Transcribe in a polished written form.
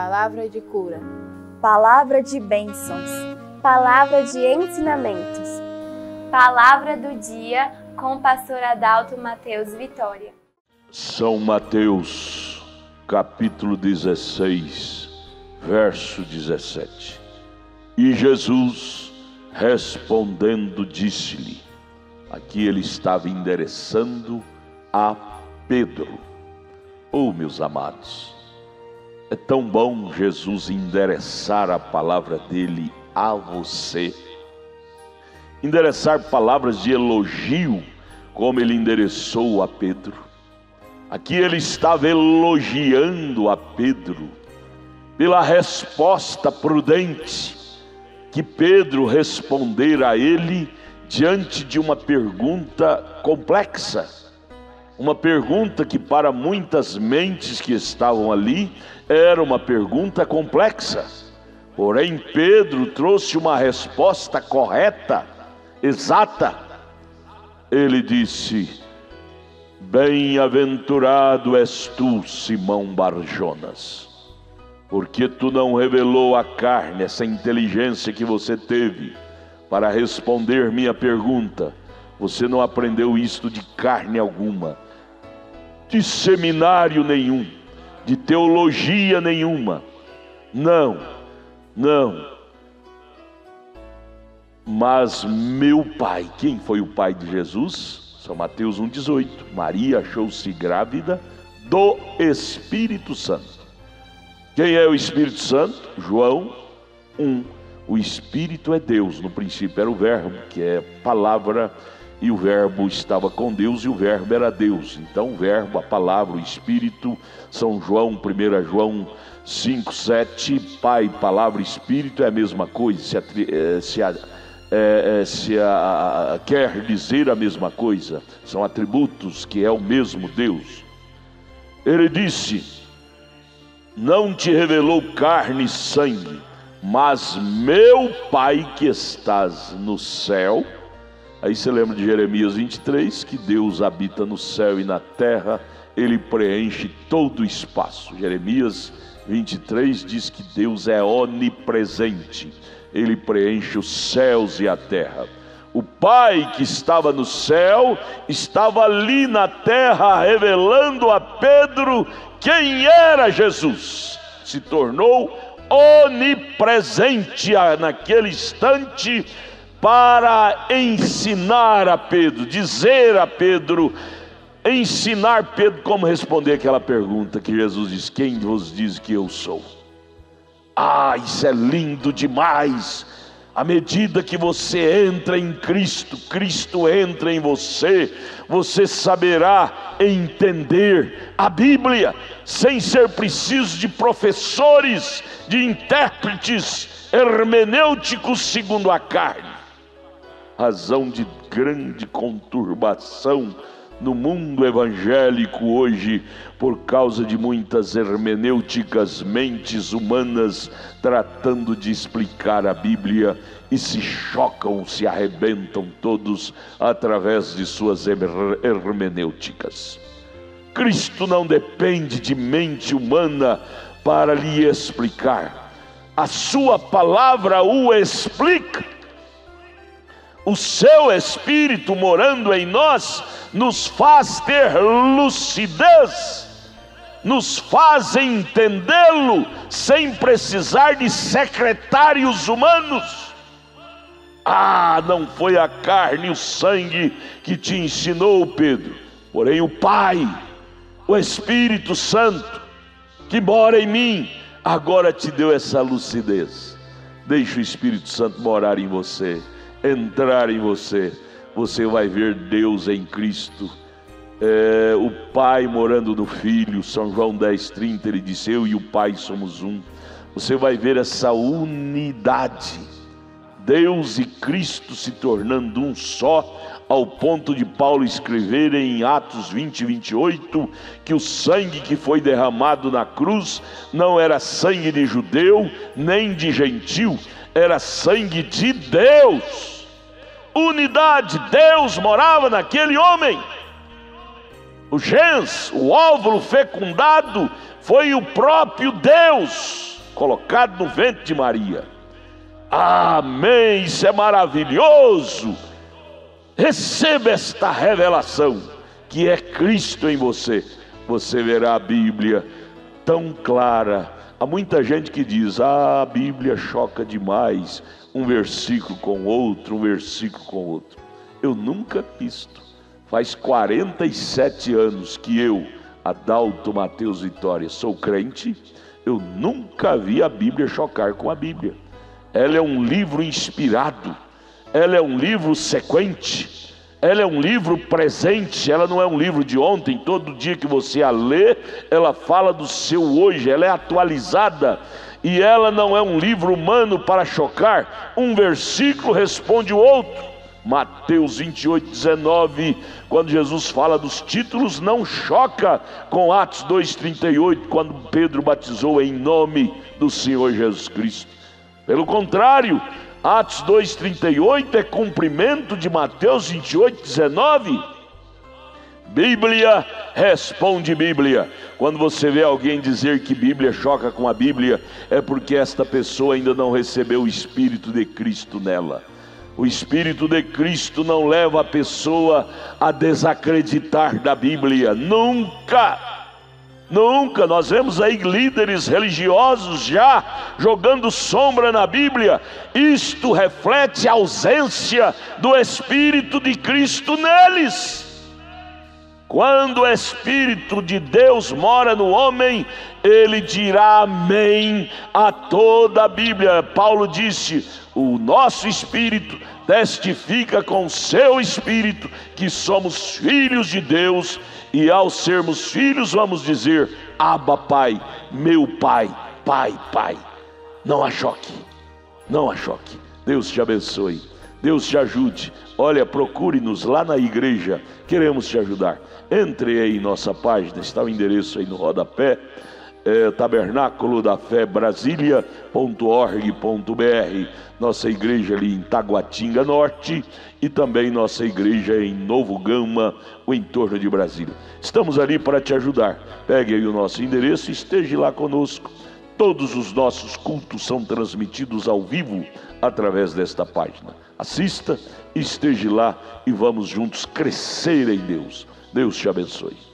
palavra de cura, palavra de bênçãos, palavra de ensinamentos, palavra do dia com o pastor Adalto Mateus Vitória. São Mateus, capítulo 16, verso 17. E Jesus, respondendo, disse-lhe, aqui ele estava endereçando a Pedro. Oh, meus amados, é tão bom Jesus endereçar a palavra dele a você. Endereçar palavras de elogio, como ele endereçou a Pedro. Aqui ele estava elogiando a Pedro pela resposta prudente que Pedro respondera a ele diante de uma pergunta complexa. Uma pergunta que para muitas mentes que estavam ali era uma pergunta complexa. Porém, Pedro trouxe uma resposta correta, exata. Ele disse: bem-aventurado és tu, Simão Barjonas, porque tu não revelou à carne essa inteligência que você teve para responder minha pergunta. Você não aprendeu isto de carne alguma, de seminário nenhum, de teologia nenhuma. Não. Mas meu Pai, quem foi o Pai de Jesus? São Mateus 1,18. Maria achou-se grávida do Espírito Santo. Quem é o Espírito Santo? João 1. O Espírito é Deus. No princípio era o Verbo, que é palavra, e o Verbo estava com Deus e o Verbo era Deus. Então o Verbo, a palavra, o Espírito, São João, 1 João 5,7, Pai, palavra, Espírito é a mesma coisa, quer dizer a mesma coisa, são atributos que é o mesmo Deus. Ele disse: não te revelou carne e sangue, mas meu Pai que estás no céu. Aí você lembra de Jeremias 23, que Deus habita no céu e na terra, ele preenche todo o espaço. Jeremias 23 diz que Deus é onipresente, ele preenche os céus e a terra. O Pai que estava no céu estava ali na terra revelando a Pedro quem era Jesus. Se tornou onipresente naquele instante para ensinar a Pedro, dizer a Pedro, ensinar Pedro como responder aquela pergunta que Jesus diz: quem vos diz que eu sou? Ah, isso é lindo demais. À medida que você entra em Cristo, Cristo entra em você, você saberá entender a Bíblia, sem ser preciso de professores, de intérpretes hermenêuticos segundo a carne. Razão de grande conturbação no mundo evangélico hoje, por causa de muitas hermenêuticas, mentes humanas tratando de explicar a Bíblia, e se chocam, se arrebentam todos através de suas hermenêuticas. Cristo não depende de mente humana para lhe explicar, a sua palavra o explica. O seu Espírito morando em nós nos faz ter lucidez, nos faz entendê-lo sem precisar de secretários humanos. Ah, não foi a carne e o sangue que te ensinou, Pedro, porém o Pai, o Espírito Santo que mora em mim, agora te deu essa lucidez. Deixa o Espírito Santo morar em você, entrar em você. Você vai ver Deus em Cristo, o Pai morando no Filho. São João 10,30, ele disse: eu e o Pai somos um. Você vai ver essa unidade, Deus e Cristo se tornando um só, ao ponto de Paulo escrever em Atos 20, 28, que o sangue que foi derramado na cruz não era sangue de judeu nem de gentil, era sangue de Deus. Unidade, Deus morava naquele homem. O gens, o óvulo fecundado, foi o próprio Deus. colocado no ventre de Maria. Amém, isso é maravilhoso. Receba esta revelação, que é Cristo em você. Você verá a Bíblia tão clara. Há muita gente que diz: a Bíblia choca demais, um versículo com outro, um versículo com outro. Eu nunca vi isto. Faz 47 anos que eu, Adalto Mateus Vitória, sou crente. Eu nunca vi a Bíblia chocar com a Bíblia. Ela é um livro inspirado, ela é um livro sequente, ela é um livro presente, ela não é um livro de ontem. Todo dia que você a lê, ela fala do seu hoje, ela é atualizada. E ela não é um livro humano para chocar. Um versículo responde o outro. Mateus 28:19, quando Jesus fala dos títulos, não choca com Atos 2:38, quando Pedro batizou em nome do Senhor Jesus Cristo. Pelo contrário, Atos 2:38 é cumprimento de Mateus 28:19. Bíblia responde Bíblia. Quando você vê alguém dizer que Bíblia choca com a Bíblia, é porque esta pessoa ainda não recebeu o Espírito de Cristo nela. O Espírito de Cristo não leva a pessoa a desacreditar da Bíblia. Nunca, nunca. Nós vemos aí líderes religiosos já jogando sombra na Bíblia. Isto reflete a ausência do Espírito de Cristo neles. Quando o Espírito de Deus mora no homem, ele dirá amém a toda a Bíblia. Paulo disse: o nosso Espírito testifica com o seu Espírito que somos filhos de Deus, e ao sermos filhos vamos dizer: Abba, Pai, meu Pai, Pai, Pai. Não há choque, não há choque. Deus te abençoe, Deus te ajude. Olha, procure-nos lá na igreja, queremos te ajudar. Entre aí em nossa página, está o endereço aí no rodapé, Tabernáculo da Fé Brasília.org.br, nossa igreja ali em Taguatinga Norte, e também nossa igreja em Novo Gama, o entorno de Brasília. Estamos ali para te ajudar. Pegue aí o nosso endereço e esteja lá conosco. Todos os nossos cultos são transmitidos ao vivo através desta página. Assista, esteja lá e vamos juntos crescer em Deus. Deus te abençoe.